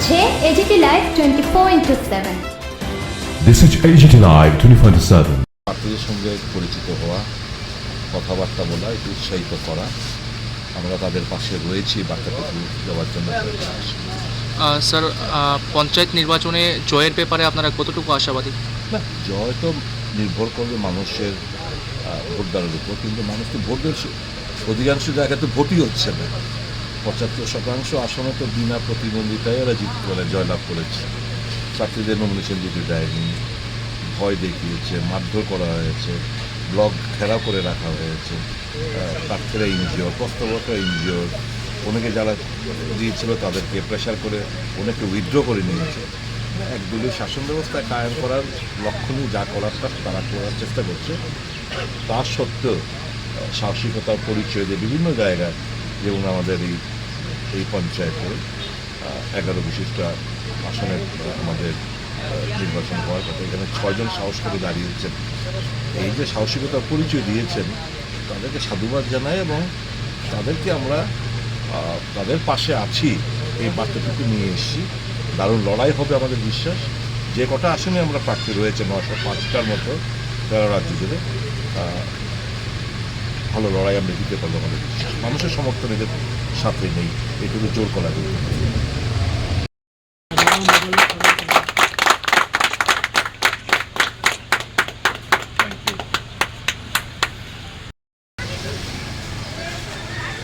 হচ্ছে AGT live 24/7। This is AGT Live 24/7. ছাত্রদের সঙ্গে পরিচিত হওয়া, কথাবার্তা বলা, একটু উৎসাহিত করা, আমরা তাদের পাশে রয়েছি বার্তাটুকু দেওয়ার জন্য। স্যার, পঞ্চায়েত নির্বাচনে জয়ের ব্যাপারে আপনারা কতটুকু আশাবাদী? না, জয় তো নির্ভর করবে মানুষের ভোটদানের উপর, কিন্তু মানুষ তো ভোটের অধিকাংশ জায়গায় তো ভোটই হচ্ছে না। 75% আসনে তো বিনা প্রতিদ্বন্দ্বিতায় এরা জয়লাভ করেছে। ছাত্রীদের নমিনেশন দিতে দেয়নি, ভয় দেখিয়েছে, মারধর করা হয়েছে, ব্লক ঘেরাও করে রাখা হয়েছে, প্রার্থীরা ইনজিওর, প্রস্তাবকরা ইনজিওর, অনেকে যারা দিয়েছিল তাদেরকে প্রেশার করে অনেকে উইথড্র করে নিয়েছে। একদলীয় শাসন ব্যবস্থা কায়েম করার লক্ষ্য নিয়ে যা করারটা তারা করার চেষ্টা করছে। তা সত্ত্বেও সাহসিকতার পরিচয় দিয়ে বিভিন্ন জায়গায়, যেমন আমাদের এই পঞ্চায়েতে 11 বিশিষ্ট আসনে আমাদের নির্বাচন হওয়ার কথা, এখানে 6 জন সাহস করে দাঁড়িয়েছেন। এই যে সাহসিকতার পরিচয় দিয়েছেন তাদেরকে সাধুবাদ জানাই, এবং তাদেরকে আমরা তাদের পাশে আছি এই বার্তাটুকু নিয়ে এসেছি। দারুণ লড়াই হবে আমাদের বিশ্বাস। যে কটা আসনে আমরা প্রার্থী রয়েছে 905টার মতো 13 রাজ্য জুড়ে, ভালো লড়াই আমরা দিতে পারবো আমাদের বিশ্বাস। মানুষের সমর্থন এদের সাথে নেই, এটুকু জোর করা যায়।